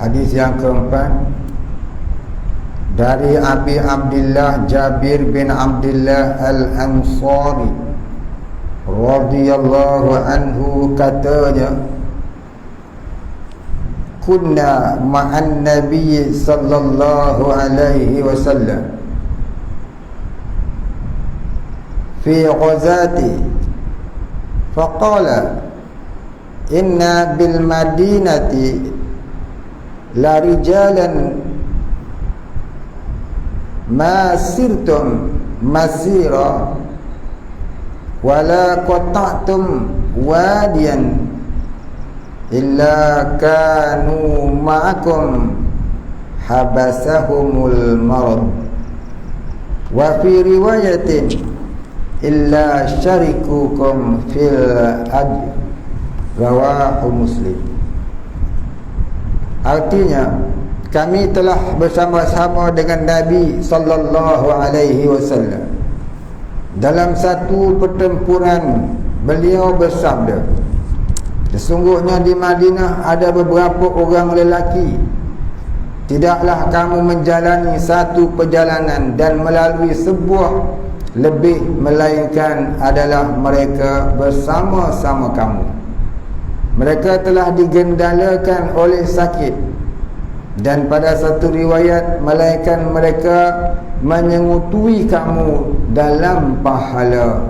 Hadis yang keempat, dari Abi Abdillah Jabir bin Abdillah Al-Ansari radhiyallahu anhu, katanya, kunna ma'an Nabi sallallahu alaihi wasallam fi ghazati faqala inna bil madinati la rijalan ma sirtum masira wala qata'tum wadiyan illa kanu ma'akum habasahumul marad wa fi riwayatin illa syarikukum fil ajr, rawahu Muslim. Artinya, kami telah bersama-sama dengan Nabi sallallahu alaihi wasallam dalam satu pertempuran. Beliau bersabda, sesungguhnya di Madinah ada beberapa orang lelaki, tidaklah kamu menjalani satu perjalanan dan melalui sebuah lebih, melainkan adalah mereka bersama-sama kamu. Mereka telah digendalakan oleh sakit, dan pada satu riwayat, melainkan mereka menyengutui kamu dalam pahala.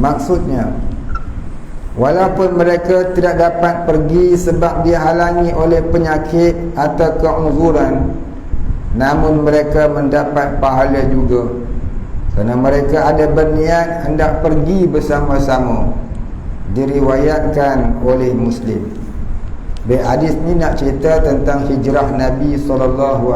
Maksudnya, walaupun mereka tidak dapat pergi sebab dihalangi oleh penyakit atau keuzuran, namun mereka mendapat pahala juga, kerana mereka ada berniat hendak pergi bersama-sama. Diriwayatkan oleh Muslim. Hadis ni nak cerita tentang hijrah Nabi SAW.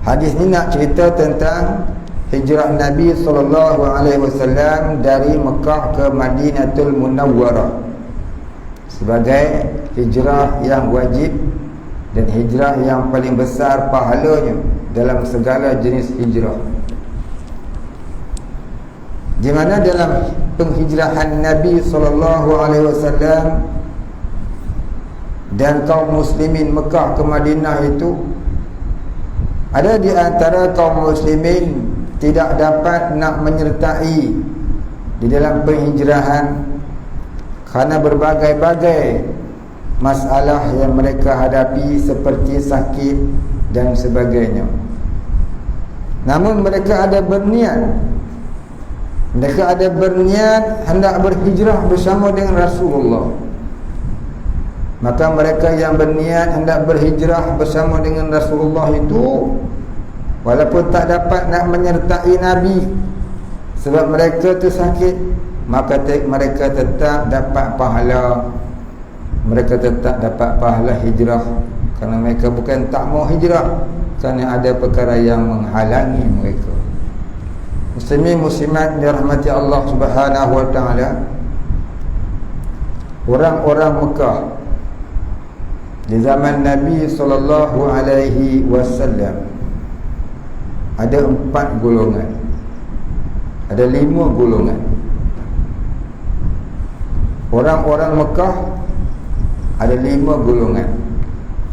Hadis ni nak cerita tentang hijrah Nabi SAW dari Mekah ke Madinatul Munawwarah, sebagai hijrah yang wajib dan hijrah yang paling besar pahalanya dalam segala jenis hijrah. Di mana dalam penghijrahan Nabi SAW dan kaum muslimin Mekah ke Madinah itu, ada di antara kaum muslimin tidak dapat nak menyertai di dalam penghijrahan kerana berbagai-bagai masalah yang mereka hadapi, seperti sakit dan sebagainya. Namun mereka ada berniat hendak berhijrah bersama dengan Rasulullah. Maka mereka yang berniat hendak berhijrah bersama dengan Rasulullah itu, walaupun tak dapat nak menyertai Nabi sebab mereka tu sakit, maka mereka tetap dapat pahala. Mereka tetap dapat pahala hijrah, kerana mereka bukan tak mau hijrah, kerana ada perkara yang menghalangi mereka. Muslimin muslimat dirahmati Allah Subhanahu wa taala, orang-orang Mekah di zaman Nabi sallallahu alaihi wasallam ada 4 golongan. Ada 5 golongan. Orang-orang Mekah ada 5 golongan.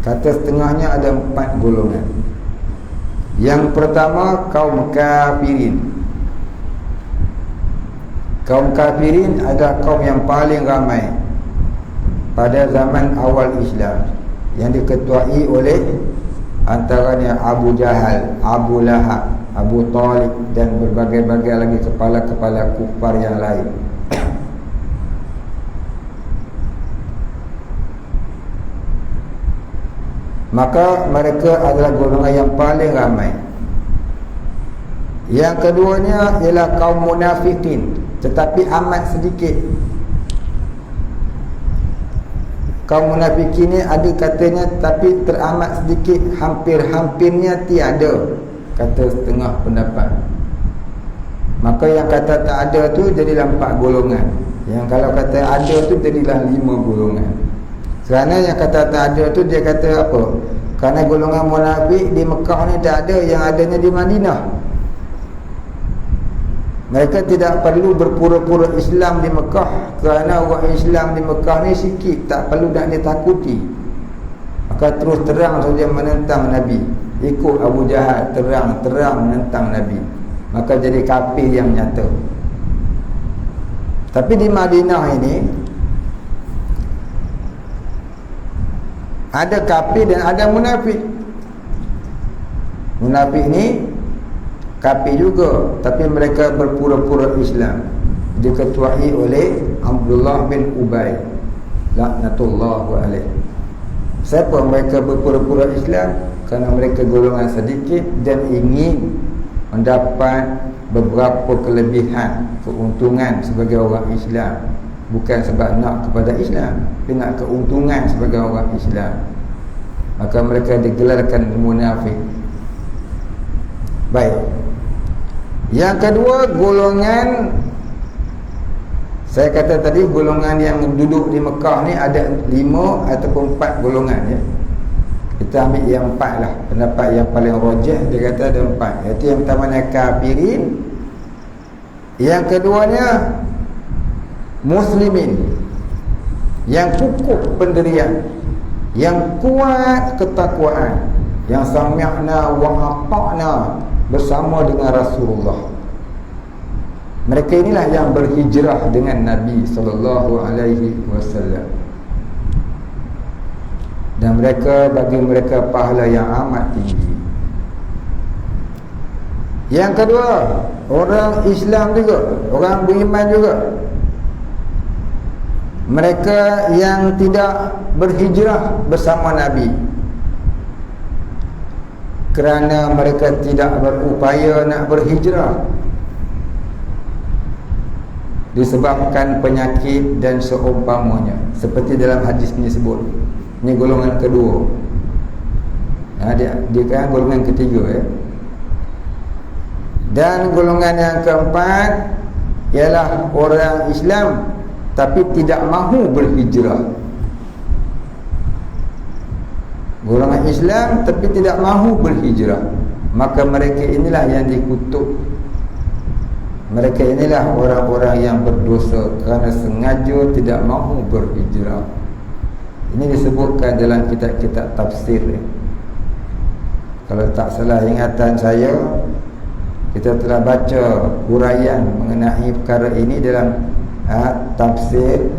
Kata setengahnya ada 4 golongan. Yang pertama, kaum kafirin. Kaum kafirin adalah kaum yang paling ramai pada zaman awal Islam, yang diketuai oleh antaranya Abu Jahal, Abu Lahab, Abu Talib dan berbagai-bagai lagi kepala-kepala kufar yang lain. Maka mereka adalah golongan yang paling ramai. Yang keduanya ialah kaum munafikin, tetapi amat sedikit. Kaum munafikin ni ada katanya, tapi teramat sedikit, hampir-hampirnya tiada, kata setengah pendapat. Maka yang kata tak ada tu jadilah 4 golongan. Yang kalau kata ada tu jadilah 5 golongan. Kerana yang kata tak ada tu, dia kata apa? Kerana golongan munafik di Mekah ni tak ada, yang adanya di Madinah. Mereka tidak perlu berpura-pura Islam di Mekah, kerana orang Islam di Mekah ni sikit, tak perlu nak ditakuti. Maka terus terang saja menentang Nabi, ikut Abu Jahal, terang-terang menentang Nabi, maka jadi kafir yang nyata. Tapi di Madinah ini ada kafir dan ada munafik. Munafik ni kafir juga, tapi mereka berpura-pura Islam, diketuai oleh Abdullah bin Ubay laknatullahu alaih. Siapa mereka berpura-pura Islam? Kerana mereka golongan sedikit dan ingin mendapat beberapa kelebihan, keuntungan sebagai orang Islam, bukan sebab nak kepada Islam, tapi nak keuntungan sebagai orang Islam. Maka mereka digelarkan munafik. Baik. Yang kedua, golongan, saya kata tadi golongan yang duduk di Mekah ni ada 5 ataupun 4 golongan ya. Kita ambil yang 4 lah. Pendapat yang paling rajih dia kata ada 4. Iaitu yang pertamanya kafirin, yang keduanya muslimin, yang kukuh pendirian, yang kuat ketakwaan, yang sami'na wa ata'na bersama dengan Rasulullah. Mereka inilah yang berhijrah dengan Nabi sallallahu alaihi wasallam. Dan mereka, bagi mereka pahala yang amat tinggi. Yang kedua, orang Islam juga, orang beriman juga. Mereka yang tidak berhijrah bersama Nabi kerana mereka tidak berupaya nak berhijrah disebabkan penyakit dan seumpamanya, seperti dalam hadis ini sebut. Ini golongan kedua. Dia kan golongan ketiga ya. Dan golongan yang keempat ialah orang Islam tapi tidak mahu berhijrah. Golongan Islam tapi tidak mahu berhijrah, maka mereka inilah yang dikutuk. Mereka inilah orang-orang yang berdosa kerana sengaja tidak mahu berhijrah. Ini disebutkan dalam kitab-kitab tafsir. Kalau tak salah ingatan saya, kita telah baca huraian mengenai perkara ini dalam tafsir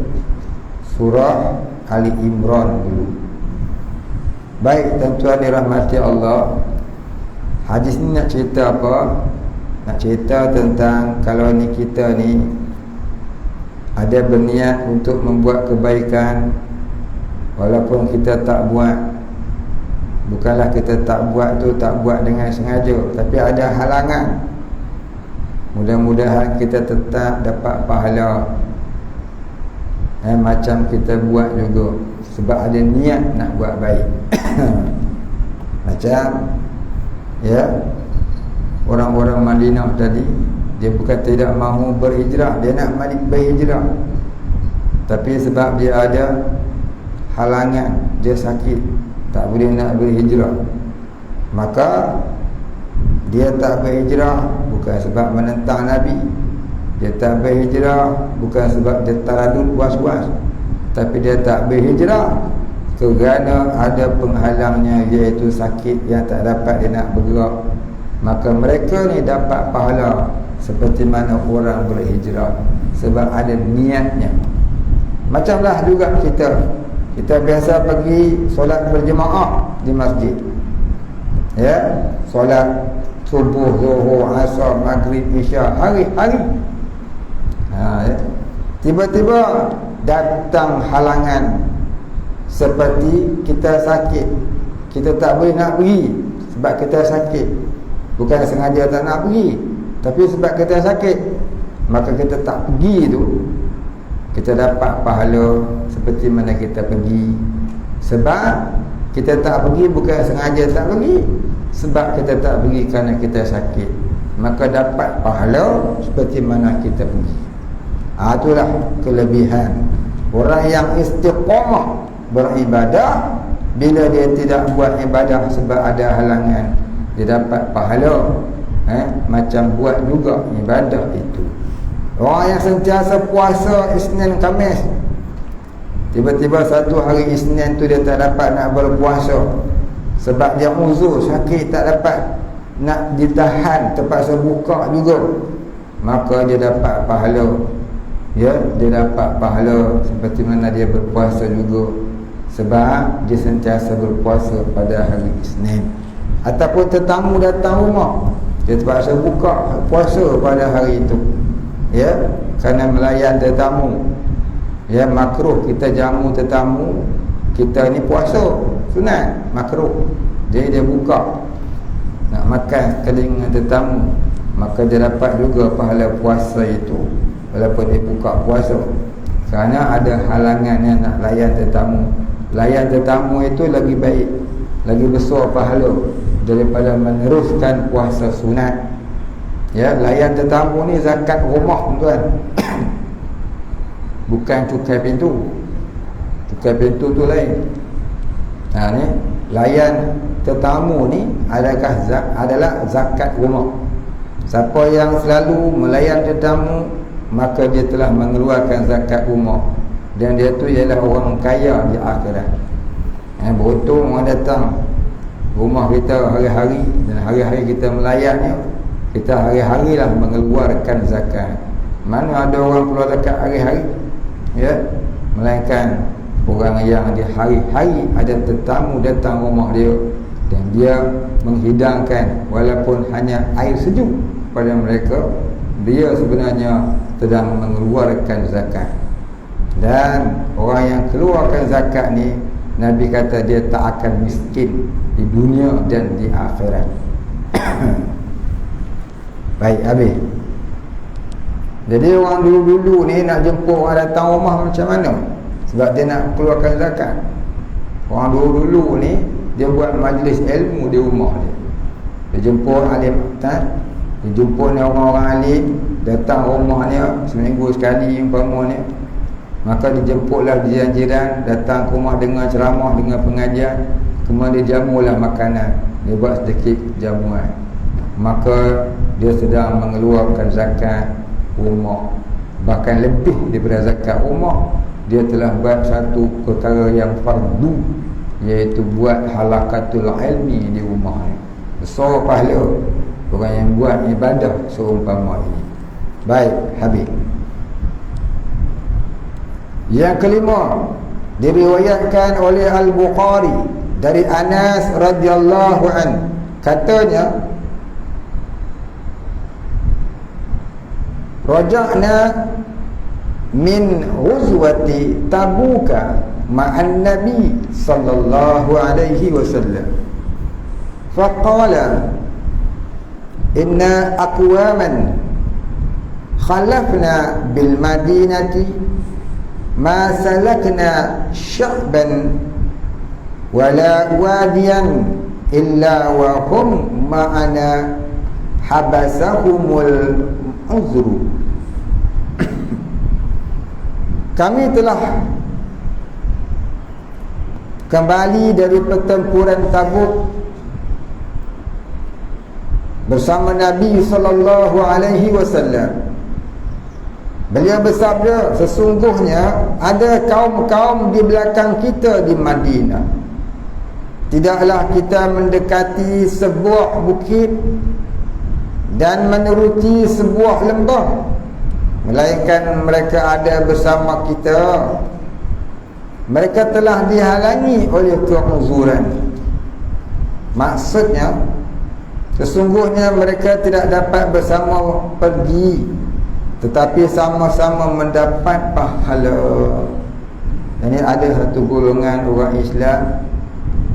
surah Ali Imran dulu. Baik, tuan-tuan dirahmati Allah, hadis ni nak cerita apa? Nak cerita tentang kalau ni kita ni ada berniat untuk membuat kebaikan, walaupun kita tak buat, bukanlah kita tak buat tu tak buat dengan sengaja, tapi ada halangan, mudah-mudahan kita tetap dapat pahala. Macam kita buat juga sebab ada niat nak buat baik. Macam ya, orang-orang Madinah tadi, dia bukan tidak mahu berhijrah, dia nak berhijrah, tapi sebab dia ada halangan, dia sakit, tak boleh nak berhijrah, maka dia tak berhijrah bukan sebab menentang Nabi. Dia tak berhijrah bukan sebab dia taradud was-was, tapi dia tak berhijrah kerana ada penghalangnya, iaitu sakit yang tak dapat dia nak bergerak. Maka mereka ni dapat pahala seperti mana orang berhijrah sebab ada niatnya. Macamlah juga kita biasa pergi solat berjemaah di masjid, ya, solat subuh, zuhur, asar, maghrib, isya, hari-hari. Ya. Tiba-tiba datang halangan, seperti kita sakit, kita tak boleh nak pergi sebab kita sakit, bukan sengaja tak nak pergi, tapi sebab kita sakit, maka kita tak pergi tu, kita dapat pahala seperti mana kita pergi. Sebab kita tak pergi bukan sengaja tak pergi, sebab kita tak pergi kerana kita sakit, maka dapat pahala seperti mana kita pergi. Itulah kelebihan orang yang istiqamah beribadah. Bila dia tidak buat ibadah sebab ada halangan, dia dapat pahala macam buat juga ibadah itu. Orang yang sentiasa puasa Isnin Khamis, tiba-tiba satu hari Isnin tu dia tak dapat nak berpuasa sebab dia uzur sakit, tak dapat nak ditahan, terpaksa buka juga, maka dia dapat pahala. Ya, dia dapat pahala seperti mana dia berpuasa juga, sebab dia sentiasa berpuasa pada hari Isnin. Ataupun tetamu datang rumah, dia terpaksa buka puasa pada hari itu, ya, kerana melayan tetamu. Ya, makruh kita jamu tetamu, kita ni puasa sunat, makruh. Jadi dia buka nak makan sekali dengan tetamu, maka dia dapat juga pahala puasa itu walaupun dia buka puasa, kerana ada halangan yang nak layan tetamu. Layan tetamu itu lebih baik, lagi besar pahala daripada meneruskan puasa sunat. Ya, layan tetamu ni zakat rumah, tuan. Bukan cukai pintu. Cukai pintu tu lain. Ni layan tetamu ni adalah zakat rumah. Siapa yang selalu melayan tetamu, maka dia telah mengeluarkan zakat rumah, dan dia tu ialah orang kaya di akhirat. Beruntung orang datang rumah kita hari-hari, dan hari-hari kita melayannya, kita hari-hari lah mengeluarkan zakat. Mana ada orang keluar zakat hari-hari, ya, melainkan orang yang di hari-hari ada tetamu datang rumah dia, dan dia menghidangkan walaupun hanya air sejuk pada mereka, dia sebenarnya sedang mengeluarkan zakat. Dan orang yang keluarkan zakat ni, Nabi kata dia tak akan miskin di dunia dan di akhirat. Baik, habis. Jadi orang dulu-dulu ni nak jemput orang datang rumah macam mana? Sebab dia nak keluarkan zakat. Orang dulu-dulu ni dia buat majlis ilmu di rumah dia. Dia jemput alim, dia jemput ni orang-orang alim datang rumahnya seminggu sekali umpamanya. Maka dijemputlah jiran-jiran datang ke rumah dengar ceramah, dengar pengajian, kemudian dia jamulah makanan, dia buat sedikit jamuan. Maka dia sedang mengeluarkan zakat rumah. Bahkan lebih daripada zakat rumah, dia telah buat satu perkara yang fardu, iaitu buat halaqatul ilmi di rumahnya. Besar pahala orang yang buat ibadah seumpama ini. Baik, habis. Yang kelima, diriwayatkan oleh Al-Bukhari dari Anas radhiyallahu an, katanya, raja'na min ghuzwati Tabuka ma'an Nabi sallallahu alaihi wasallam, faqala inna aqwaman khalafna bil madinati ma salakna sya'ban wala wadiyan illa wa hum ma'ana habasahumul uzru. Kami telah kembali dari pertempuran Tabuk bersama Nabi sallallahu alaihi wasallam. Beliau bersabda, sesungguhnya ada kaum-kaum di belakang kita di Madinah. Tidaklah kita mendekati sebuah bukit dan meneruti sebuah lembah, melainkan mereka ada bersama kita. Mereka telah dihalangi oleh keuzuran. Maksudnya, sesungguhnya mereka tidak dapat bersama pergi, tetapi sama-sama mendapat pahala. Ini ada satu golongan orang Islam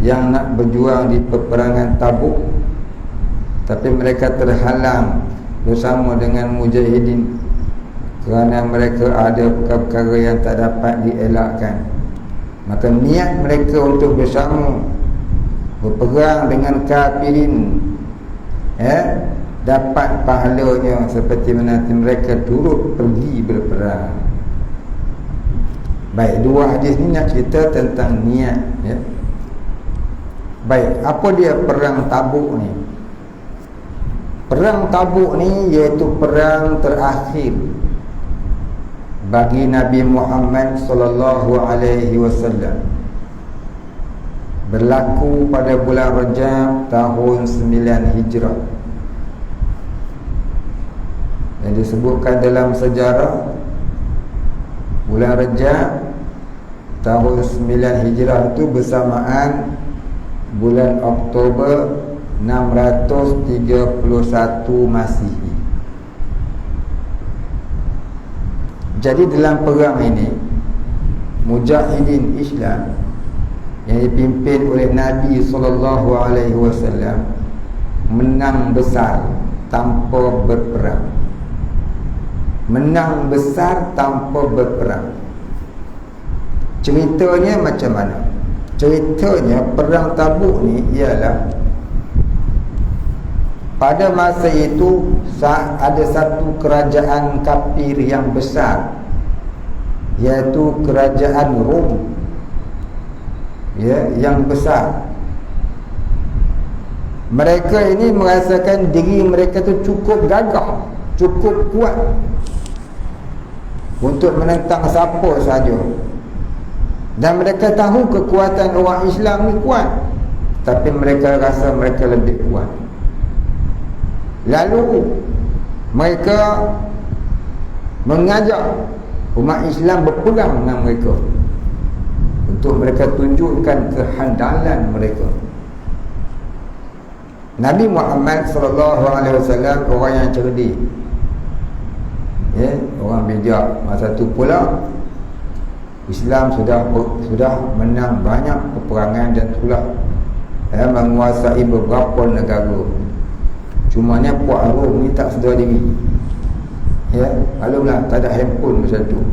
yang nak berjuang di peperangan Tabuk, tapi mereka terhalang bersama dengan mujahidin kerana mereka ada perkara-perkara yang tak dapat dielakkan. Maka niat mereka untuk bersama berperang dengan kafirin, dapat pahalanya seperti mana mereka turut pergi berperang. Baik, dua hadis ni nak cerita tentang niat, ya. Baik, apa dia perang Tabuk ni? Perang Tabuk ni iaitu perang terakhir bagi Nabi Muhammad sallallahu alaihi wasallam. Berlaku pada bulan Rajab tahun 9 Hijrah. Yang disebutkan dalam sejarah, bulan Rajab tahun 9 Hijrah itu bersamaan bulan Oktober 631 Masihi. Jadi dalam perang ini, mujahidin Islam yang dipimpin oleh Nabi SAW menang besar tanpa berperang. Menang besar tanpa berperang. Ceritanya macam mana? Ceritanya perang Tabuk ni ialah pada masa itu ada satu kerajaan kafir yang besar, iaitu kerajaan Rom, ya, yang besar. Mereka ini merasakan diri mereka tu cukup gagah, cukup kuat untuk menentang siapa sahaja. Dan mereka tahu kekuatan orang Islam ni kuat, tapi mereka rasa mereka lebih kuat. Lalu mereka mengajak umat Islam berperang dengan mereka untuk mereka tunjukkan kehandalan mereka. Nabi Muhammad SAW orang yang cerdik, ya, orang bijak. Masa tu pula Islam sudah menang banyak peperangan dan telah menguasai beberapa negara. Cumanya puak Rom ni tak sedar diri. Ya, maklumlah tak ada handphone masa tu.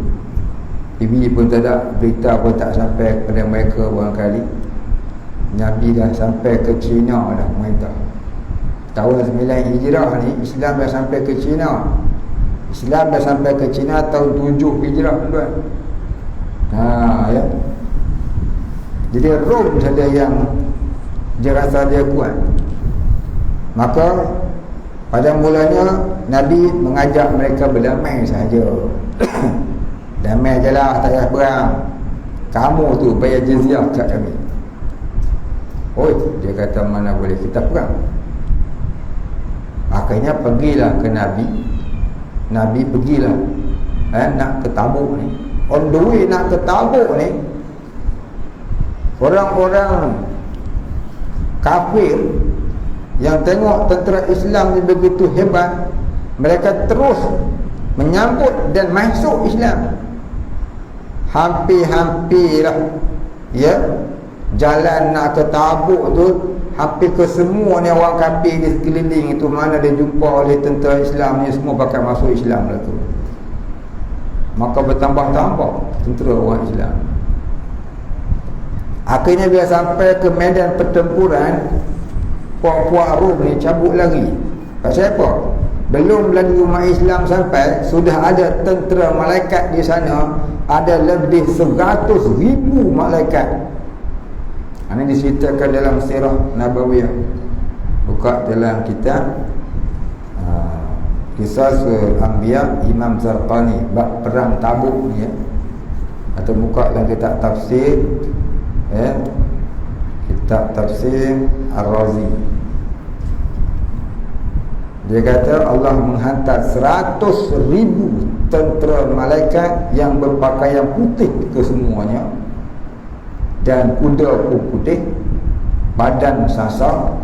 TV pun tak ada, berita pun tak sampai kepada mereka barangkali. Nabi dah sampai ke China dah merintah. Tahun 9 Hijrah ni Islam dah sampai ke China. Islam dah sampai ke China tahun 7 Hijrah tuan. Ya. Jadi Rom saja yang dia rasa dia kuat. Maka pada mulanya Nabi mengajak mereka berdamai sahaja. Damai je lah, tak payah perang. Kamu tu bayar jizyah kat kami. Oi, dia kata mana boleh kita perang. Akhirnya pergilah ke Nabi. Nabi pergilah nak ke Tabuk ni. On the way nak ke Tabuk ni, orang-orang kafir yang tengok tentera Islam ni begitu hebat, mereka terus menyambut dan masuk Islam. Hampir-hampirlah, ya, jalan nak ke Tabuk tu, hampir ke semua ni orang kafir di sekeliling itu, mana dia jumpa oleh tentera Islam ni, semua bakal masuk Islam lah tu. Maka bertambah-tambah tentera orang Islam. Akhirnya bila sampai ke medan pertempuran, puak-puak Rom ni cabut lari. Pasal apa? Belum lagi umat Islam sampai, sudah ada tentera malaikat di sana. Ada lebih 100,000 malaikat. Ini diceritakan dalam sirah Nabawiyah. Buka dalam kitab Qisas Anbiya Imam Zarqani, bab perang Tabuk ni, ya. Atau buka dalam kitab tafsir, ya, kitab tafsir Ar-Razi. Dia kata Allah menghantar 100,000 tentera malaikat yang berpakaian putih kesemuanya, dan kuda pun putih, badan sasar.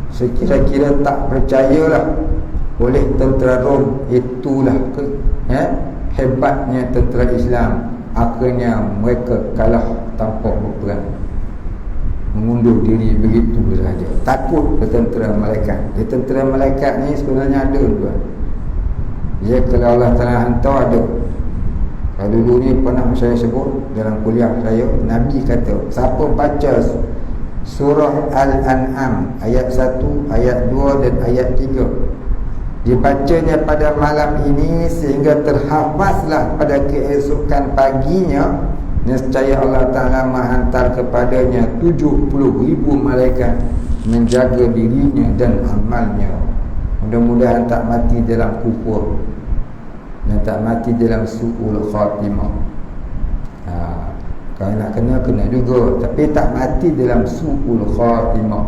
Sekira-kira tak percayalah oleh tentera Rom. Itulah hebatnya tentera Islam. Akhirnya mereka kalah tanpa berperang, mengundur diri begitu saja. Takut ke tentera malaikat. Tentera malaikat ni sebenarnya ada juga. Ya, kalau Allah Ta'ala hantar ada. Kalau dulu ni pernah saya sebut dalam kuliah saya, Nabi kata, siapa baca surah Al-An'am ayat 1, ayat 2 dan ayat 3, dibacanya pada malam ini sehingga terhafazlah pada keesokan paginya, nescaya Allah Ta'ala menghantar kepadanya 70,000 malaikat menjaga dirinya dan amalnya. Mudah-mudahan tak mati dalam kufur dan tak mati dalam su'ul khatimah. Kalau nak kena juga, tapi tak mati dalam su'ul khatimah.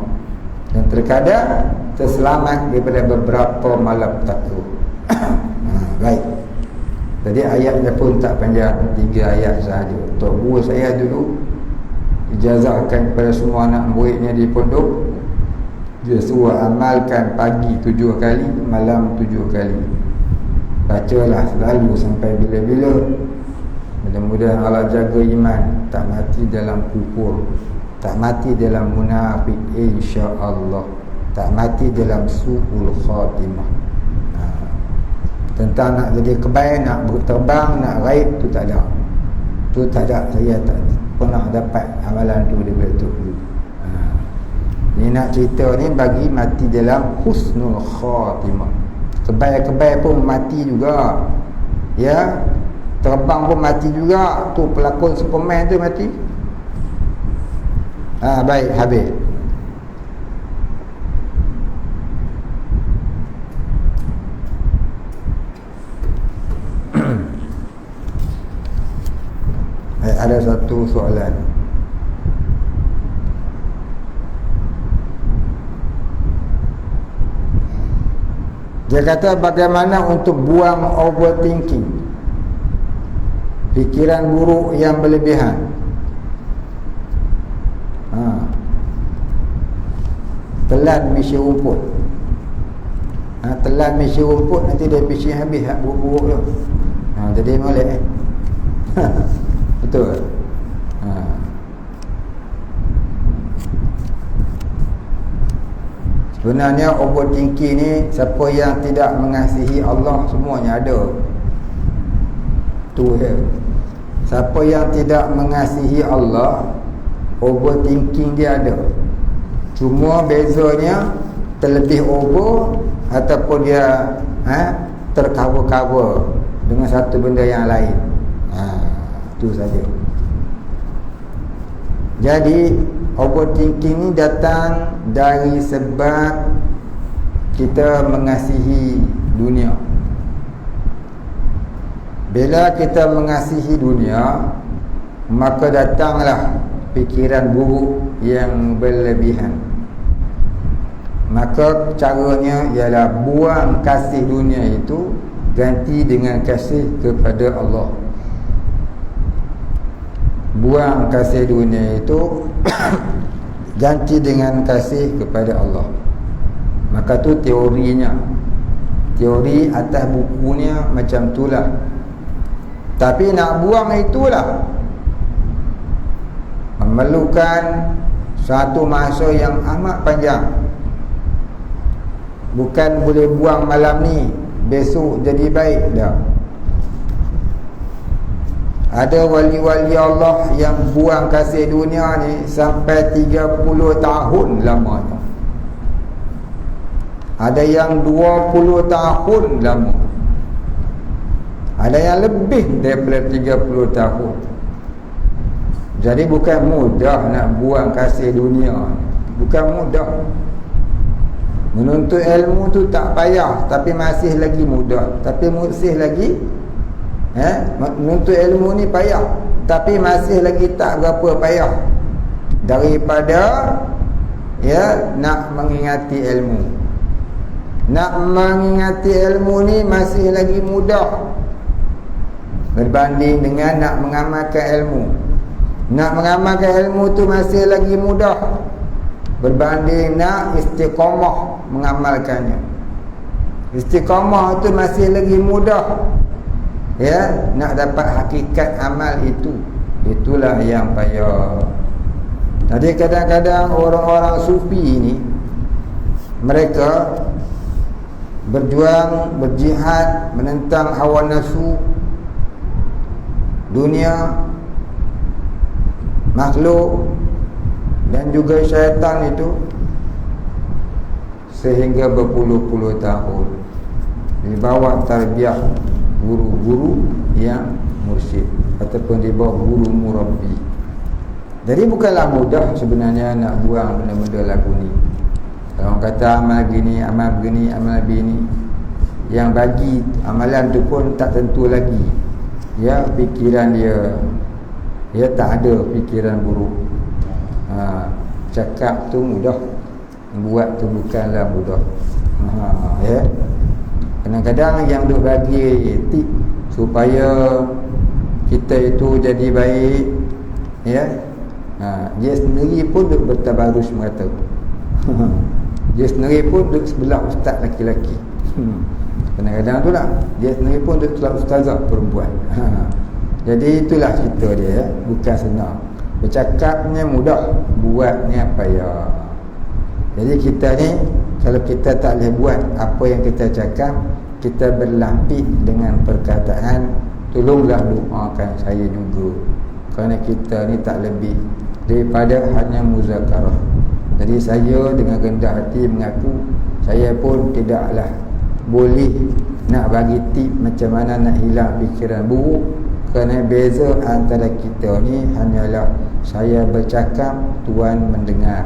Dan terkadang terselamat daripada beberapa malapetaka. Baik. Jadi ayatnya pun tak panjang, 3 ayat sahaja. Tok guru saya dulu ijazahkan kepada semua anak muridnya di pondok, dia suruh amalkan pagi 7 kali, malam 7 kali. Bacalah selalu sampai bila-bila. Mudah-mudahan Allah jaga iman, tak mati dalam kufur, tak mati dalam munafik, insya-Allah, tak mati dalam su'ul khatimah. Tentang nak jadi kebal, nak terbang, nak raib, tu tak ada. Tu tak ada, saya tak pernah dapat amalan tu daripada tu. Ni nak cerita ni bagi mati dalam husnul khatimah. Kebal-kebal pun mati juga. Ya, terbang pun mati juga. Tu pelakon Superman tu mati. Baik, habis. Ada satu soalan. Dia kata bagaimana untuk buang overthinking, fikiran buruk yang berlebihan. Telan misi rumput. Telan misi rumput, nanti dia misi habis hak buruk-buruk tu. Jadi molek. Betul. Sebenarnya overthinking ni, siapa yang tidak mengasihi Allah semuanya ada. Tu je. Siapa yang tidak mengasihi Allah, overthinking dia ada. Cuma bezanya terlebih over ataupun dia tercover-cover dengan satu benda yang lain. Itu saja. Jadi overthinking ni datang dari sebab kita mengasihi dunia. Bila kita mengasihi dunia, maka datanglah fikiran buruk yang berlebihan. Maka caranya ialah buang kasih dunia itu, ganti dengan kasih kepada Allah. Buang kasih dunia itu ganti dengan kasih kepada Allah. Maka tu teorinya. Teori atas bukunya macam itulah. Tapi nak buang itulah memerlukan satu masa yang amat panjang. Bukan boleh buang malam ni, besok jadi baik dah. Ada wali-wali Allah yang buang kasih dunia ni sampai 30 tahun lamanya. Ada yang 20 tahun lama. Ada yang lebih daripada 30 tahun. Jadi bukan mudah nak buang kasih dunia. Bukan mudah. Menuntut ilmu tu tak payah, tapi masih lagi mudah. Tapi masih lagi menuntut ilmu ni payah, tapi masih lagi tak berapa payah daripada nak mengingati ilmu. Nak mengingati ilmu ni masih lagi mudah berbanding dengan nak mengamalkan ilmu. Nak mengamalkan ilmu tu masih lagi mudah berbanding nak istiqamah mengamalkannya. Istiqamah tu masih lagi mudah, nak dapat hakikat amal itu. Itulah yang payah. Jadi kadang-kadang orang-orang sufi ni, mereka berjuang, berjihad menentang hawa nafsu, dunia, makhluk dan juga syaitan itu sehingga berpuluh-puluh tahun di bawah tarbiyah guru-guru yang mursyid ataupun di bawah guru murabbi. Jadi bukanlah mudah sebenarnya nak buang benda-benda lagu ni. Kalau orang kata amal gini, amal begini, amal begini, yang bagi amalan tu pun tak tentu lagi. Ya, fikiran dia tak ada fikiran buruk. Cakap tu mudah, buat tu bukanlah mudah. Ya. Kadang-kadang yang duk bagi tip supaya kita itu jadi baik, ya. Dia sendiri pun duk bertabarus mengata. Dia sendiri pun duduk sebelah ustaz laki-laki. Kadang-kadang tu lah, dia sendiri pun duduk sebelah ustazah perempuan. Jadi itulah cerita dia, bukan senang. Bercakapnya mudah, buatnya payah. Jadi kita ni, kalau kita tak boleh buat apa yang kita cakap, kita berlampis dengan perkataan, tolonglah doakan saya juga, kerana kita ni tak lebih daripada hanya muzakarah. Jadi saya dengan rendah hati mengaku saya pun tidaklah boleh nak bagi tip macam mana nak hilang fikiran buruk, kerana beza antara kita ni hanyalah saya bercakap, Tuhan mendengar.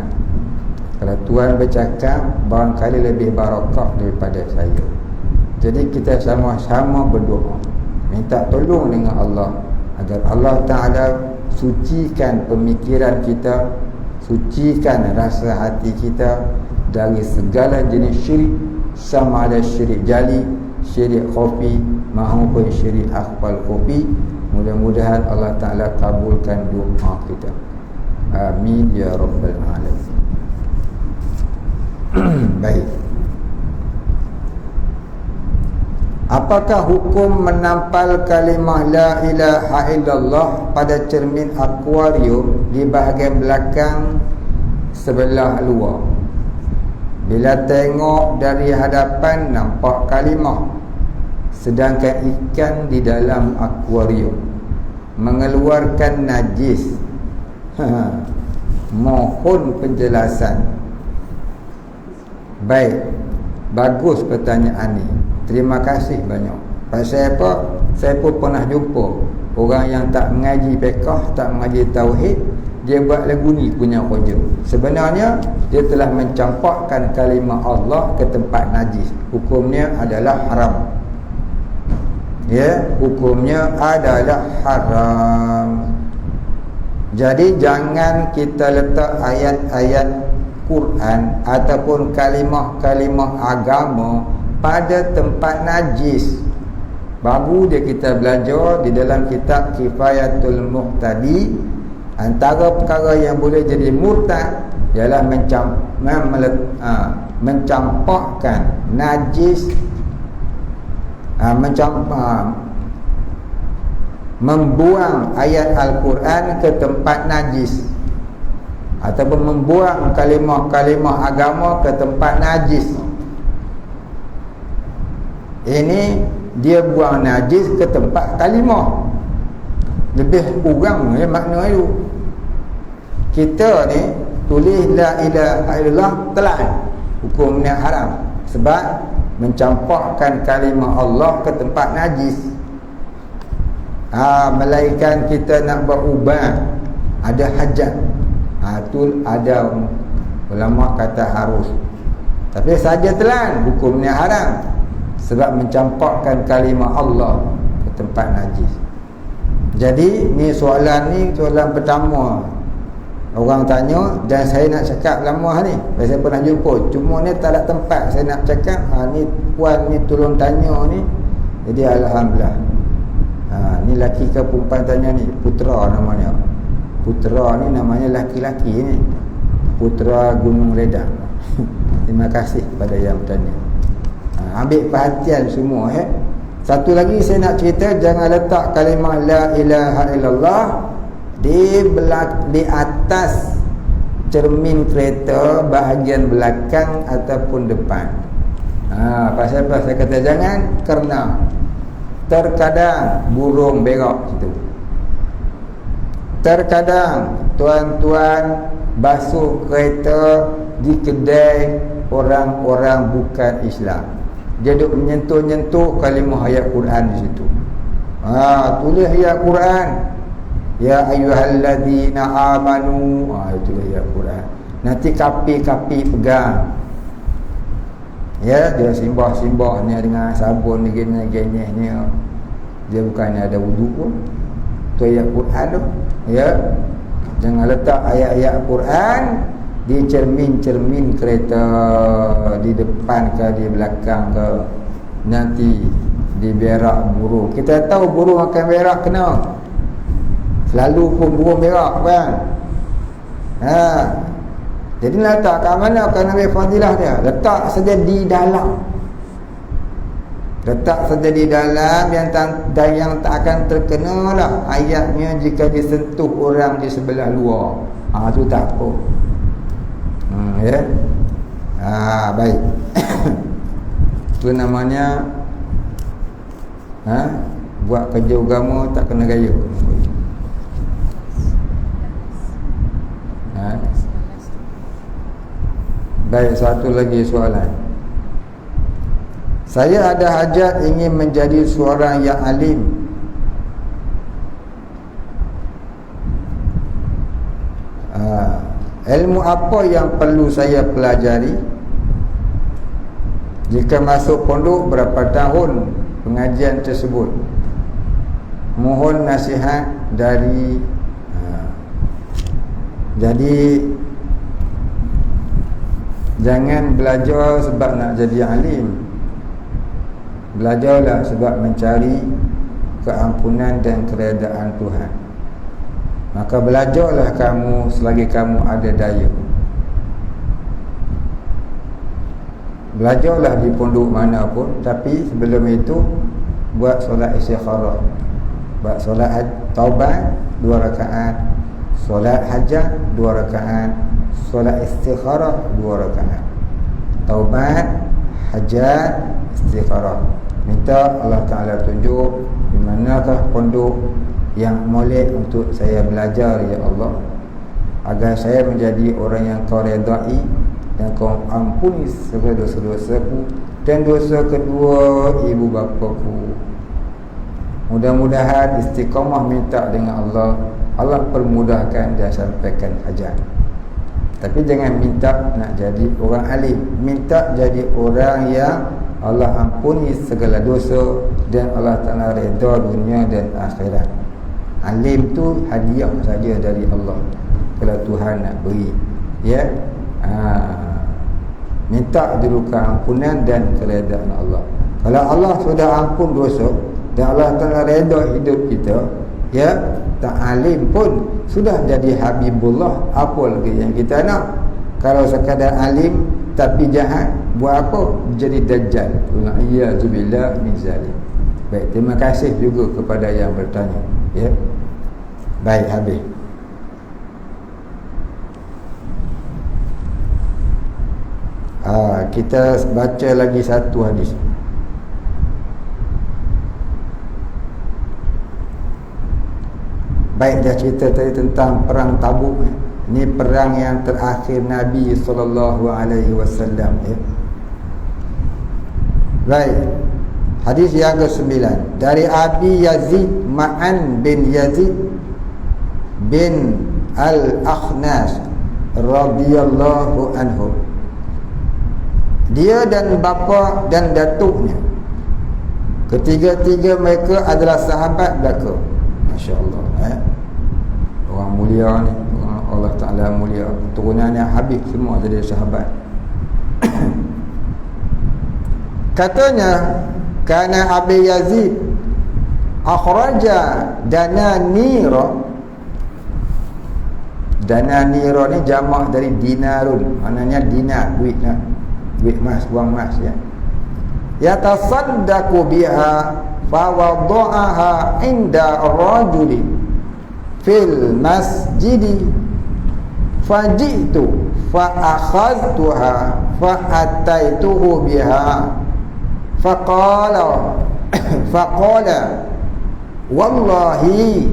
Kalau Tuhan bercakap, barangkali lebih barakah daripada saya. Jadi kita sama-sama berdoa, minta tolong dengan Allah agar Allah Ta'ala sucikan pemikiran kita, sucikan rasa hati kita dari segala jenis syirik, sama ada syirik jali, syirik khafi maupun syirik akhfal khafi. Mudah-mudahan Allah Ta'ala kabulkan doa kita. Amin ya rabbal alamin. Baik. Apakah hukum menampal kalimah la ilaha illallah pada cermin akuarium di bahagian belakang sebelah luar? Bila tengok dari hadapan nampak kalimah, sedangkan ikan di dalam akuarium mengeluarkan najis. Mohon penjelasan. Baik, bagus pertanyaan ni. Terima kasih banyak. Pasal apa? Saya pun pernah jumpa orang yang tak mengaji fiqh, tak mengaji tauhid, dia buat lagu ni punya kerja. Sebenarnya dia telah mencampakkan kalimah Allah ke tempat najis. Hukumnya adalah haram. Ya, hukumnya adalah haram. Jadi jangan kita letak ayat-ayat Quran ataupun kalimah-kalimah agama pada tempat najis. Baru dia kita belajar di dalam kitab Kifayatul Muhtadi, antara perkara yang boleh jadi murtad ialah mencampakkan najis, membuang ayat Al-Quran ke tempat najis, ataupun membuang kalimah-kalimah agama ke tempat najis. Ini dia buang najis ke tempat kalimah. Lebih kurang makna itu. Kita ni tulis la ilaha illallah telan, hukumnya haram sebab mencampakkan kalimah Allah ke tempat najis. Melainkan kita nak buat ubat, ada hajat, tu ada ulama kata harus. Tapi saja telan, hukumnya haram sebab mencampakkan kalimah Allah ke tempat najis. Jadi ni soalan pertama orang tanya, dan saya nak cakap lama ni, saya pernah jumpa, cuma ni tak ada tempat saya nak cakap. Ni puan ni tolong tanya ni. Jadi alhamdulillah, ni laki ke perempuan tanya ni, Putra namanya. Putra ni namanya laki-laki ni, Putra Gunung Redang. Terima kasih kepada yang bertanya. Ambil perhatian semua. Satu lagi saya nak cerita, jangan letak kalimah la ilaha illallah di atas cermin kereta bahagian belakang ataupun depan. Pasal apa saya kata jangan? Kerana terkadang burung berak situ. Terkadang tuan-tuan basuh kereta di kedai orang-orang bukan Islam. Dia duk menyentuh-nyentuh kalimah ayat Quran di situ. Tulis ayat Quran. Ya ayyuhalladzina amanu. Itu ayat Quran. Nanti kapi-kapi pegang. Ya, dia simbah ni dengan sabun ni gini ni. Dia bukannya ada wudu pun. Tu ayat Quran tu. Ya. Jangan letak ayat-ayat Quran di cermin-cermin kereta, di depan ke di belakang ke. Nanti diberak burung. Kita tahu burung akan berak kena. Selalu pun burung berak kan. Jadi letak kat mana akan ambil fadilah dia? Letak saja di dalam. Letak saja di dalam yang tak akan terkena lah ayatnya jika disentuh orang di sebelah luar. Tu tak apa. Ya. Baik. Itu namanya buat kerja agama tak kena gaya. Baik, satu lagi soalan. Saya ada hajat ingin menjadi seorang yang alim. Ilmu apa yang perlu saya pelajari? Jika masuk pondok, berapa tahun pengajian tersebut? Mohon nasihat dari jadi jangan belajar sebab nak jadi alim. Belajarlah sebab mencari keampunan dan keredaan Tuhan. Maka belajarlah kamu selagi kamu ada daya. Belajarlah di pondok mana pun, tapi sebelum itu buat solat istikharah. Buat solat taubat 2 rakaat, solat hajat 2 rakaat, solat istikharah 2 rakaat. Taubat, hajat, istikharah. Minta Allah Ta'ala tunjuk di manakah pondok yang molek untuk saya belajar, ya Allah, agar saya menjadi orang yang kau redai dan kau ampuni segala dosa-dosaku dan dosa kedua ibu bapaku. Mudah-mudahan istiqamah minta dengan Allah, Allah permudahkan dan sampaikan hajat. Tapi jangan minta nak jadi orang alim, minta jadi orang yang Allah ampuni segala dosa dan Allah Ta'ala redha dunia dan akhirat. Alim tu hadiah saja dari Allah kalau Tuhan nak beri. Ya. Minta dulu keampunan dan keredaan Allah. Kalau Allah sudah ampun dosa dan Allah Ta'ala redha hidup kita, ya, tak alim pun sudah jadi Habibullah, apa lagi yang kita nak? Kalau sekadar alim tapi jahat, buat apa? Jadi dajjal. Iyyazubillah min zalim. Baik, terima kasih juga kepada yang bertanya. Ya. Baik, habis. Kita baca lagi satu hadis. Baik, dah cerita tadi tentang perang Tabuk. Ini perang yang terakhir Nabi SAW, ya. Baik. Hadis yang ke-9 dari Abi Yazid Ma'an bin Yazid bin Al-Akhnas radhiyallahu anhu. Dia dan bapa dan datuknya, ketiga-tiga mereka adalah sahabat belaka. Masya-Allah, orang mulia ni, Allah Ta'ala mulia, turunannya Habib semua jadi sahabat. Katanya, kana Abi Yazid akhraja dananira. Dananira ni jamak dari dinarun, maknanya dinar, duit lah, duit emas, wang emas, ya. Yatasaddaqu biha fa wada'aha inda rajuli fil masjidi faji'tu fa akhadtuha fa ataituhu biha faqala wallahi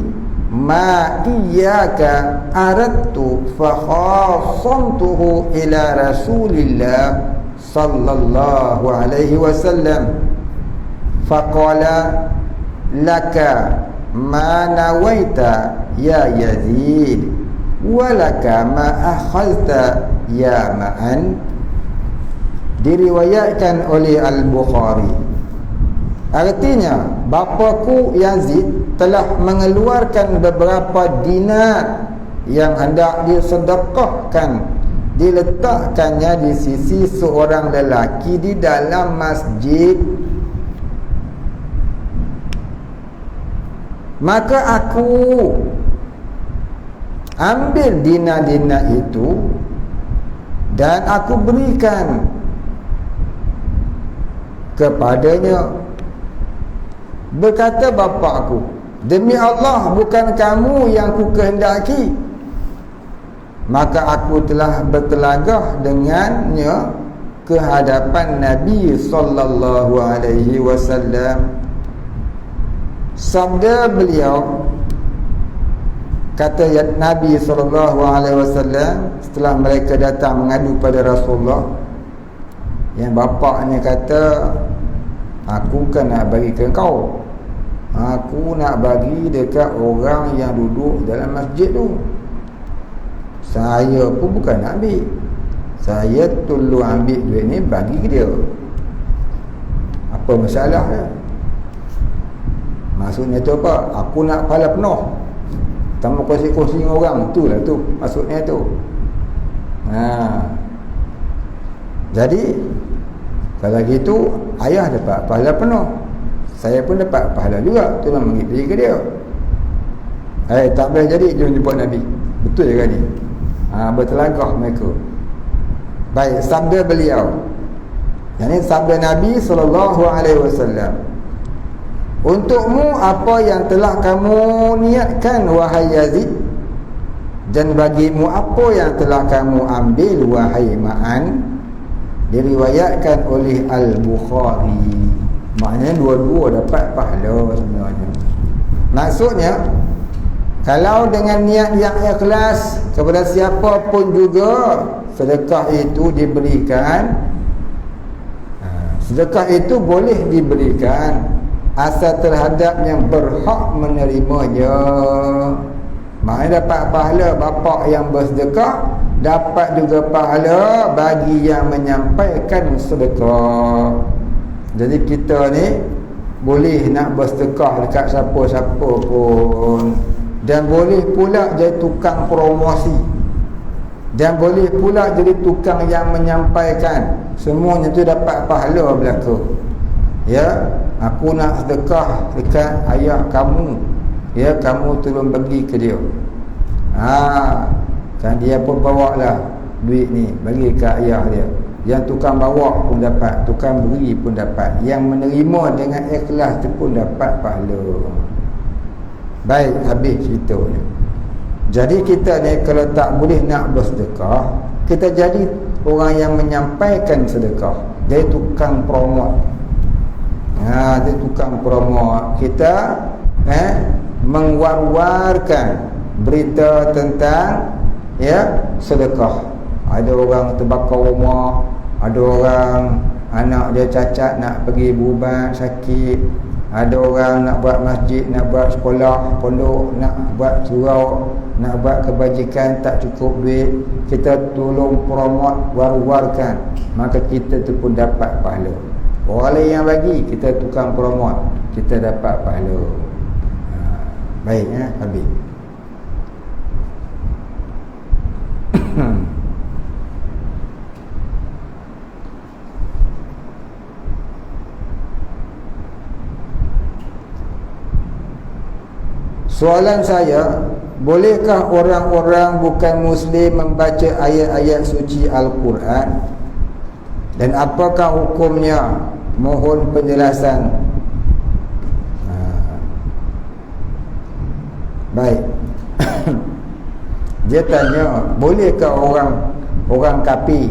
ma iyyaka aradtu fa khasamtuhu ila rasulillah sallallahu alaihi wasallam faqala laka ma nawaita ya Yazid walaka ma akhadta ya Ma'an. diriwayatkan oleh Al-Bukhari. Artinya bapaku Yazid telah mengeluarkan beberapa dinar yang hendak disedekahkan, diletakkannya di sisi seorang lelaki di dalam masjid. Maka aku ambil dinar-dinar itu dan aku berikan kepadanya. Berkata bapa aku, demi Allah, bukan kamu yang ku kehendaki. Maka aku telah bertelagah dengannya ke hadapan Nabi sallallahu alaihi wasallam. Sabda beliau, kata Nabi sallallahu alaihi wasallam setelah mereka datang mengadu pada Rasulullah, yang bapaknya kata, aku kan nak bagi ke kau, aku nak bagi dekat orang yang duduk dalam masjid tu. Saya pun bukan nak ambil, saya tolong ambil duit ni bagi ke dia. Apa masalah dia? Maksudnya tu apa? Aku nak pahala penuh, tak mau kongsi-kongsi dengan orang. Itulah tu maksudnya tu. Jadi kalau gitu ayah dapat pahala penuh, saya pun dapat pahala juga. Tolong pergi ke dia. Tak boleh jadi jumpa Nabi. Betul ke ni? Bertelagah mereka. Baik, sabda beliau, yang ini sabda Nabi SAW, untukmu apa yang telah kamu niatkan wahai Yazid, dan bagimu apa yang telah kamu ambil wahai Ma'an. Diriwayatkan oleh Al-Bukhari. Maknanya dua-dua dapat pahala sebenarnya. Maksudnya, kalau dengan niat yang ikhlas kepada siapa pun juga, sedekah itu diberikan. Sedekah itu boleh diberikan asal terhadap yang berhak menerimanya. Maknanya dapat pahala bapa yang bersedekah, dapat juga pahala bagi yang menyampaikan sedekah. Jadi kita ni boleh nak bersedekah dekat siapa-siapa pun, dan boleh pula jadi tukang promosi, dan boleh pula jadi tukang yang menyampaikan. Semuanya tu dapat pahala belaka. Ya, aku nak sedekah dekat ayah kamu, ya, kamu tolong bagi ke dia. Kan dia pun bawa lah duit ni bagi ke ayah dia. Yang tukang bawa pun dapat, tukang beri pun dapat, yang menerima dengan ikhlas tu pun dapat pahala. Baik, habis ceritanya. Jadi kita ni kalau tak boleh nak bersedekah, kita jadi orang yang menyampaikan sedekah. Dia tukang promote. Dia tukang promote. Kita mengwar-warkan berita tentang sedekah. Ada orang terbakar rumah, ada orang anak dia cacat nak pergi berubat sakit, ada orang nak buat masjid, nak buat sekolah, pondok, nak buat surau, nak buat kebajikan, tak cukup duit. Kita tolong promote, war-warkan, maka kita tu pun dapat pahala. Orang lain yang bagi, kita tukang promote, kita dapat pahala. Baik, habis. Soalan saya, bolehkah orang-orang bukan Muslim membaca ayat-ayat suci Al-Quran? Dan apakah hukumnya? Mohon penjelasan. Baik. Dia tanya, bolehkah orang kafir,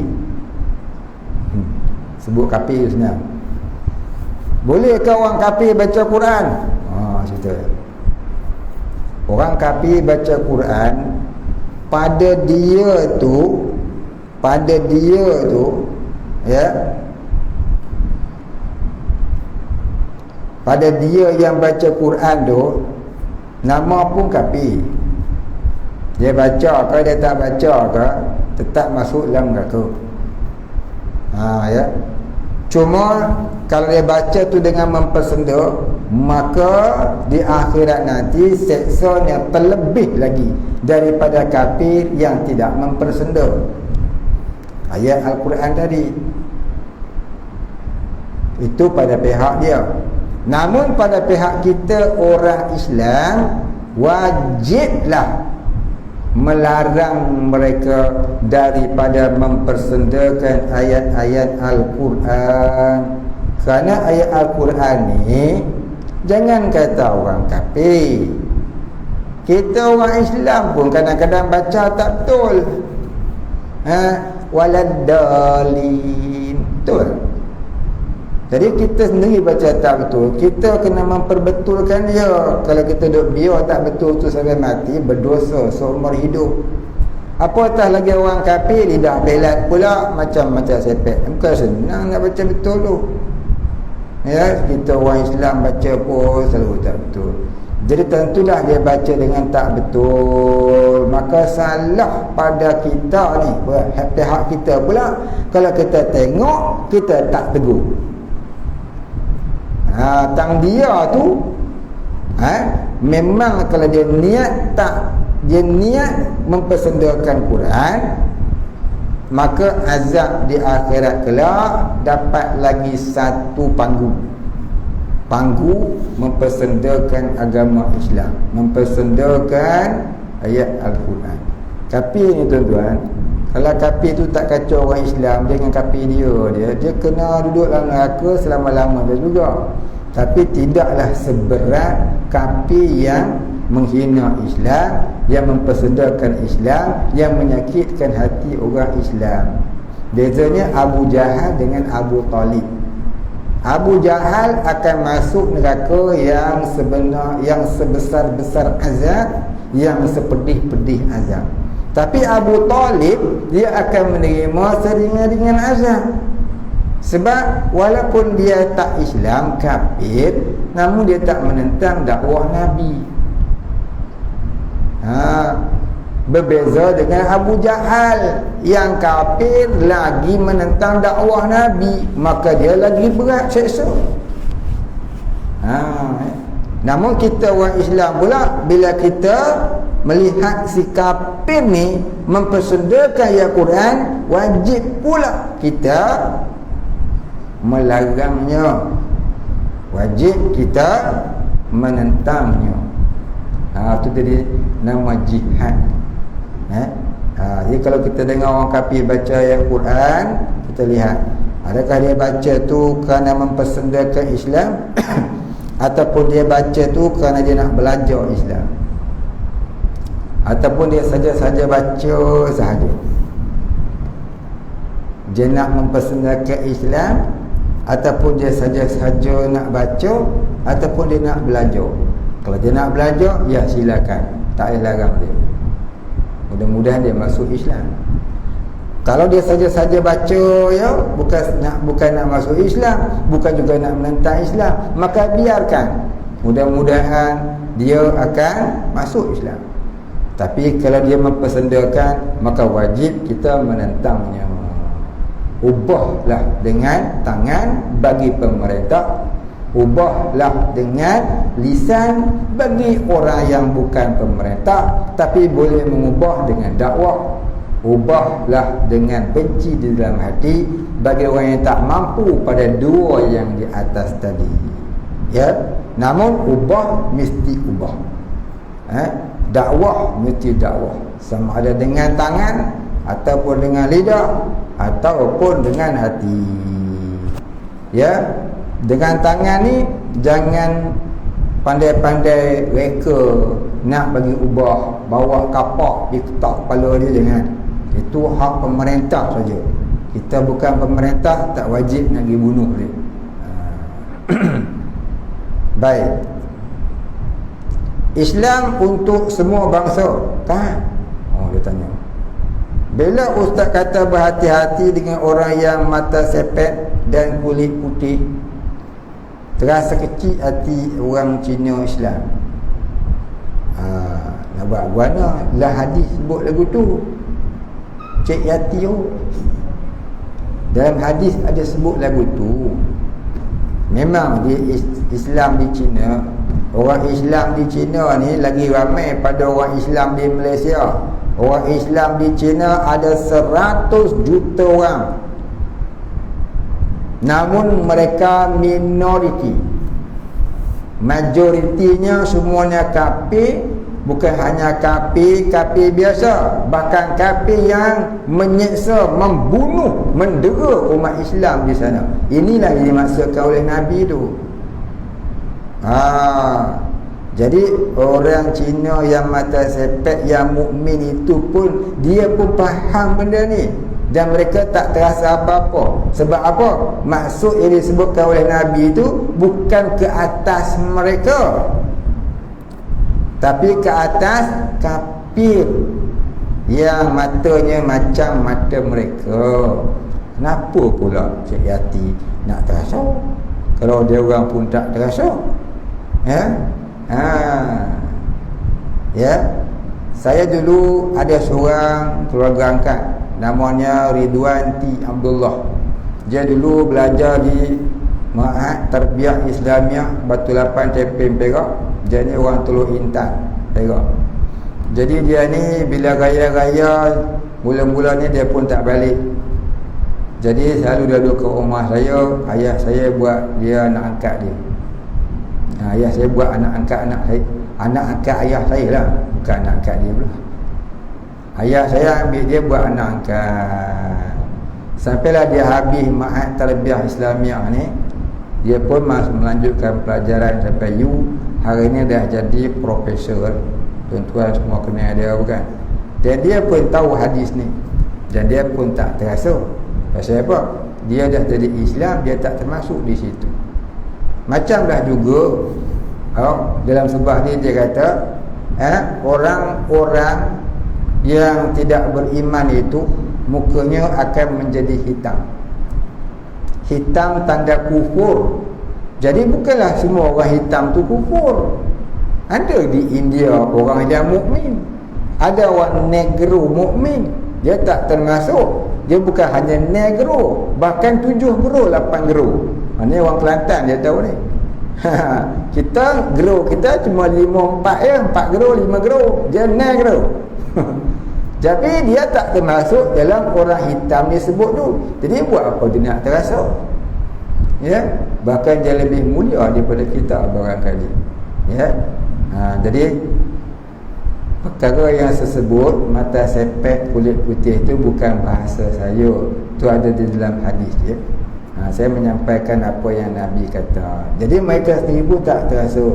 sebut kafir senang, bolehkah orang kafir baca Quran? Cerita orang kafir baca Quran, pada dia tu ya, pada dia yang baca Quran tu, nama pun kafir. Dia baca ke dia tak baca ke, tetap masuk dalam neraka. Ya. Cuma kalau dia baca tu dengan mempersenda, maka di akhirat nanti seksanya terlebih lagi daripada kafir yang tidak mempersenda. Ayat Al-Quran tadi itu pada pihak dia. Namun pada pihak kita orang Islam, wajiblah melarang mereka daripada mempersendakan ayat-ayat Al-Quran. Kerana ayat Al-Quran ni, jangan kata orang kafir, kita orang Islam pun kadang-kadang baca tak betul. Waladdallin, betul. Jadi kita sendiri baca tak betul, kita kena memperbetulkan dia. Kalau kita duk biar tak betul tu sampai mati, berdosa seumur hidup. Apatah lagi orang kafir, lidah pelat pula macam-macam sepet. Bukan senang nak baca betul tu. Ya, kita orang Islam baca pun selalu tak betul. Jadi tentulah dia baca dengan tak betul, maka salah pada kita ni, pihak kita pula. Kalau kita tengok, kita tak tegur. Tang dia tu memang kalau dia niat mempersendakan Quran, maka azab di akhirat kelak dapat lagi satu panggu mempersendakan agama Islam, mempersendakan ayat Al-Quran. Kafir ni tuan-tuan, kalau kafir tu tak kacau orang Islam, dengan kafir dia kena duduk dalam neraka selama-lamanya juga. Tapi tidaklah seberat kafir yang menghina Islam, yang mempersendakan Islam, yang menyakitkan hati orang Islam. Bezanya Abu Jahal dengan Abu Talib. Abu Jahal akan masuk neraka yang sebesar-besar azab, yang sepedih-pedih azab. Tapi Abu Talib, dia akan menerima seringan-ringan azab. Sebab walaupun dia tak Islam, kafir, namun dia tak menentang dakwah Nabi. Berbeza dengan Abu Jahal yang kafir lagi menentang dakwah Nabi, maka dia lagi berat seksa. Namun kita orang Islam pula, bila kita melihat si kafir ni mempersendakan ayat Quran, wajib pula kita melarangnya, wajib kita menentangnya. Itu tadi nama jihad. Jadi kalau kita dengar orang kafir baca ayat Quran, kita lihat adakah dia baca tu kerana mempersendakan Islam ataupun dia baca tu kerana dia nak belajar Islam, ataupun dia saja-saja baca sahaja. Dia nak mempersendakan Islam, ataupun dia saja-saja nak baca, ataupun dia nak belajar. Kalau dia nak belajar, ya silakan, tak ada larang dia. Mudah-mudahan dia masuk Islam. Kalau dia saja-saja baca, ya, bukan nak masuk Islam, bukan juga nak menentang Islam, maka biarkan. Mudah-mudahan dia akan masuk Islam. Tapi kalau dia mempersendakan, maka wajib kita menentangnya. Ubahlah dengan tangan bagi pemerintah, ubahlah dengan lisan bagi orang yang bukan pemerintah, tapi boleh mengubah dengan dakwah. Ubahlah dengan benci di dalam hati bagi orang yang tak mampu pada dua yang di atas tadi. Ya, namun ubah mesti ubah. Dakwah mesti dakwah, sama ada dengan tangan ataupun dengan lidah ataupun dengan hati. Ya, dengan tangan ni jangan pandai-pandai reka nak bagi ubah, bawa kapak diketak kepala dia, jangan. Itu hak pemerintah saja. Kita bukan pemerintah, tak wajib nak pergi bunuh dia. Baik. Islam untuk semua bangsa, kan? Dia tanya. Bila ustaz kata berhati-hati dengan orang yang mata sepet dan kulit putih, terasa kecil hati orang Cina Islam. Nak buat mana lah hadis sebut lagu tu, Cik Yati tu. Dalam hadis ada sebut lagu tu. Memang di Islam di China, orang Islam di China ni lagi ramai pada orang Islam di Malaysia. Orang Islam di China ada 100 juta orang. Namun mereka minoriti. Majoritinya semuanya kafir. Bukan hanya kafir biasa, bahkan kafir yang menyeksa, membunuh, mendera umat Islam di sana. Inilah yang dimaksudkan oleh Nabi tu. Jadi orang Cina yang mata sepet, yang mukmin itu pun, dia pun faham benda ni, dan mereka tak terasa apa-apa. Sebab apa? Maksud yang disebutkan oleh Nabi itu bukan ke atas mereka, tapi ke atas kafir yang matanya macam mata mereka. Kenapa pula Cik Yati nak terasa kalau dia orang pun tak terasa? Ya, saya dulu ada seorang keluarga angkat, namanya Ridwan T. Abdullah. Dia dulu belajar di Ma'had Tarbiyah Islamiah Batu Lapan Teping Perak. Dia ni orang Teluk Intan Perak. Jadi dia ni bila raya-raya mula-mula ni dia pun tak balik. Jadi selalu dia duduk ke rumah saya. Ayah saya buat dia anak angkat dia. Ayah saya buat anak angkat ayah saya lah, bukan anak angkat dia pula. Ayah saya ambil dia buat anak angkat. Sampailah dia habis Ma'had Tarbiyah Islamiah ni, dia pun masih melanjutkan pelajaran sampai U. Hari ni dah jadi profesor. Tuan-tuan semua kenal dia bukan? Dan dia pun tahu hadis ni, dan dia pun tak terasa. Pasal apa? Dia dah jadi Islam, dia tak termasuk di situ. Macamlah juga dalam sebuah ni dia kata, orang-orang yang tidak beriman itu mukanya akan menjadi hitam. Hitam tanda kufur. Jadi bukanlah semua orang hitam tu kufur. Ada di India orang yang mukmin, ada orang negro mukmin, dia tak termasuk. Dia bukan hanya negro, bahkan 7 gro 8 gro. Mana orang Kelantan dia tahu ni. Kita gro kita cuma 5-4 ya, 4 gro 5 gro, dia negro. Jadi dia tak termasuk dalam orang hitam disebut tu. Jadi buat apa dia nak terasa? Ya, bahkan dia lebih mulia daripada kita barangkali. Ya. Jadi perkara yang tersebut mata sepet kulit putih itu bukan bahasa saya. Itu ada di dalam hadis dia. Saya menyampaikan apa yang Nabi kata. Jadi mereka sendiri pun tak terasa.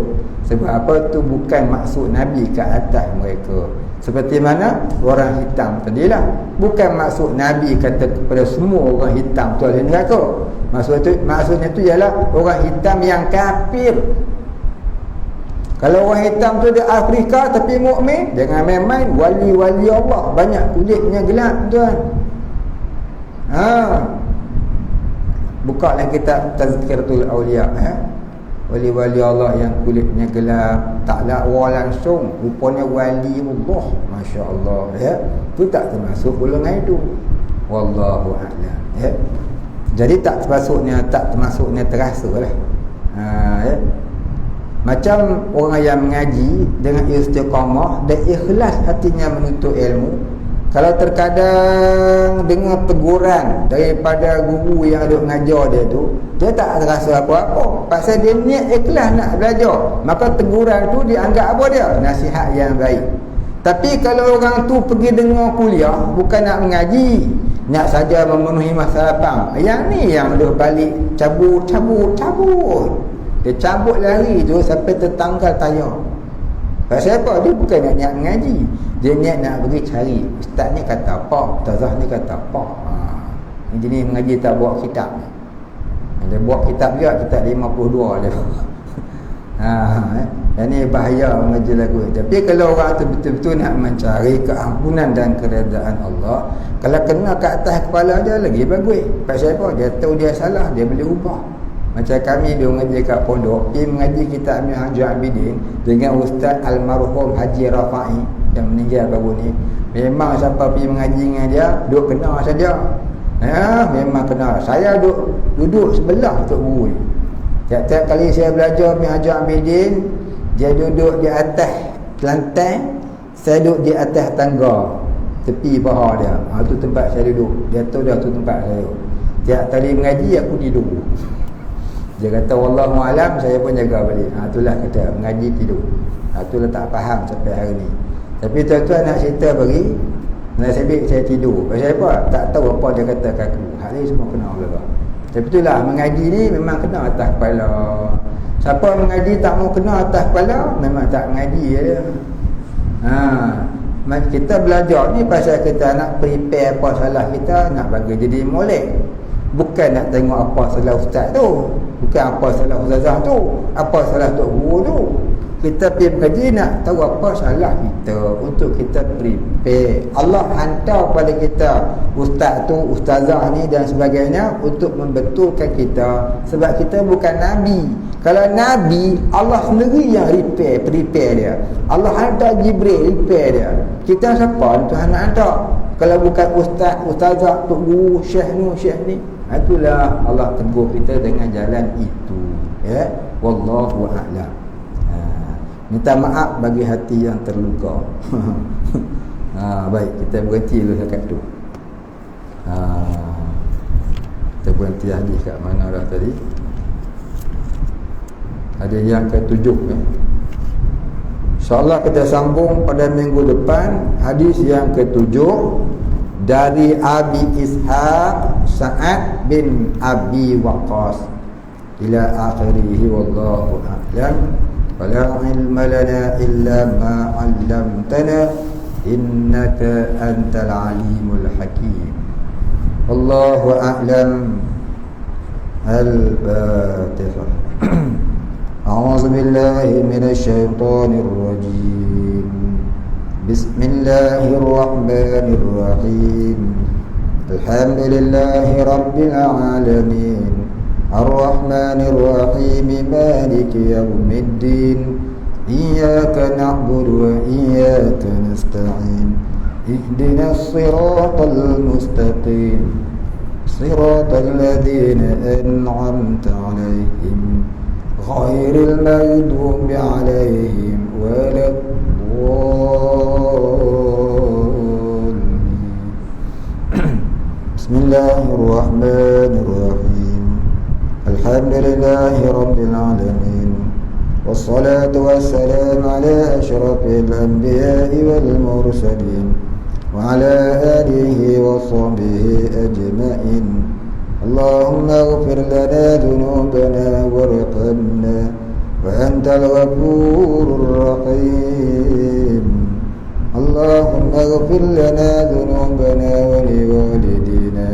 Sebab apa? Tu bukan maksud Nabi ke atas mereka. Seperti mana orang hitam tadilah, bukan maksud Nabi kata kepada semua orang hitam tu ahli neraka. Maksudnya tu ialah orang hitam yang kafir. Kalau orang hitam tu di Afrika tapi mukmin, jangan main-main. Wali-wali Allah banyak kulitnya gelap tuan. Buka lah kitab Tazkiratul Awliya. Wali-wali Allah yang kulitnya gelap, tak dakwa langsung, rupanya wali Allah, Masya Allah. Ya, itu tak termasuk golongan itu. Wallahu a'lam. Ya. Jadi tak termasuknya terasa lah. Ya. Macam orang yang mengaji dengan istiqamah dan ikhlas hatinya menuntut ilmu, kalau terkadang dengar teguran daripada guru yang ada mengajar dia tu, dia tak terasa apa-apa. Pasal dia niat ikhlas nak belajar, maka teguran tu dianggap apa dia? Nasihat yang baik. Tapi kalau orang tu pergi dengar kuliah, bukan nak mengaji, nak saja memenuhi masa lapang, yang ni yang dia balik cabut. Dia cabut lari tu sampai tertanggal tayar. Pasal apa? Dia bukan nak niat mengaji, dia niat nak pergi cari ustaz ni kata apa, ustazah ni kata apa. Ini jenis mengaji tak buat kitab. Dia buat kitab juga, kitab 52 dia. Yang ni bahaya mengaji lagu. Tapi kalau orang tu betul-betul nak mencari keampunan dan keredaan Allah, kalau kena ke atas kepala dia lagi bagus. Pasal apa? Dia tahu dia salah, dia boleh ubah. Macam kami dia mengaji kat pondok, dia mengaji kitab Minhajul Abidin dengan Ustaz Almarhum Haji Rafai yang meninggal baru ni. Memang siapa pergi mengaji dengan dia, duk kena saja. Memang kena. Saya duduk sebelah Tok Guru ni. Tiap-tiap kali saya belajar Haji Abidin, dia duduk di atas lantai, saya duduk di atas tangga tepi paha dia. Tu tempat saya duduk. Dia tahu dah tu tempat saya. Tiap kali mengaji aku tidur. Dia kata wallahu alam, saya pun jaga balik. Itulah kata mengaji tidur. Itulah tak faham sampai hari ni. Tapi tuan-tuan nak cerita bagi nasibik saya tidur. Pasal apa? Tak tahu apa dia kata kat aku. Hal ni semua kena belakang. Tapi itulah mengaji ni memang kena atas kepala. Siapa mengaji tak mau kena atas kepala, memang tak mengaji dia. Kita belajar ni pasal kita nak prepare apa salah kita, nak bagi jadi molek. Bukan nak tengok apa salah ustaz tu, bukan apa salah ustazah tu, apa salah tok guru tu. Kita pergi mengaji nak tahu apa salah kita untuk kita prepare. Allah hantar pada kita ustaz tu, ustazah ni dan sebagainya untuk membetulkan kita. Sebab kita bukan Nabi. Kalau Nabi, Allah sendiri yang prepare dia. Allah hantar Jibril prepare dia. Kita siapa? Tuhan nak hantar. Kalau bukan ustaz, ustazah, tok guru, syekh ni, itulah Allah tegur kita dengan jalan itu. Ya, wallahu a'lam. Minta maaf bagi hati yang terluka. Baik, kita berhenti dulu dekat tu. Kita berhenti hadis kat mana dah tadi? Hadis yang ke-7 ya. InsyaAllah kita sambung pada minggu depan hadis yang ke-7 dari Abi Ishaq Sa'ad bin Abi Waqqas ila akhirih wallahu a'lam. Wala ilma lana illa ma 'allamtana innaka antal alimul hakim. Wallahu a'lam. Al-Fatihah. A'udzu billahi minasy syaithanir rajim. Bismillahirrahmanirrahim. Alhamdulillahi rabbil alamin. الرحمن الرحيم مالك يوم الدين إياك نعبد وإياك نستعين اهدنا الصراط المستقيم صراط الذين أنعمت عليهم غير المغضوب عليهم ولا الضالين. بسم الله الرحمن الرحيم. الحمد لله رب العالمين والصلاة والسلام على أشرف الأنبياء والمرسلين وعلى آله وصحبه أجمعين. اللهم اغفر لنا ذنوبنا وارحمنا وأنت الغفور الرحيم. اللهم اغفر لنا ذنوبنا ولوالدينا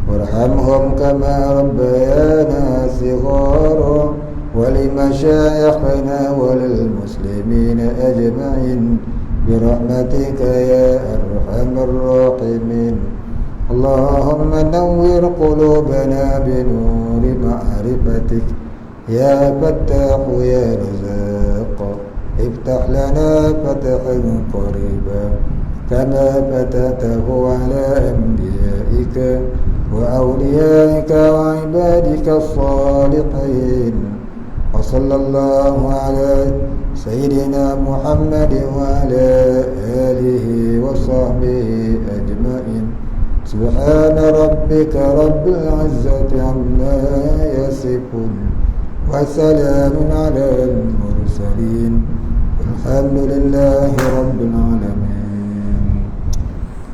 وارحمهم كما ربيانا صغارا ولمشايخنا وللمسلمين أجمعين برحمتك يا أرحم الراحمين. اللهم نور قلوبنا بنور معرفتك يا فتاح يا رزاق. افتح لنا فتحا قريبا كما فتحته على أنبيائك وأوليائك وعبادك الصالحين. وصلى الله على سيدنا محمد وعلى آله وصحبه أجمعين. سبحان ربك رب العزة عما يصفون وسلام على المرسلين والحمد لله رب العالمين.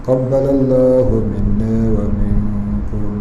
قبل الله منا ومنكم.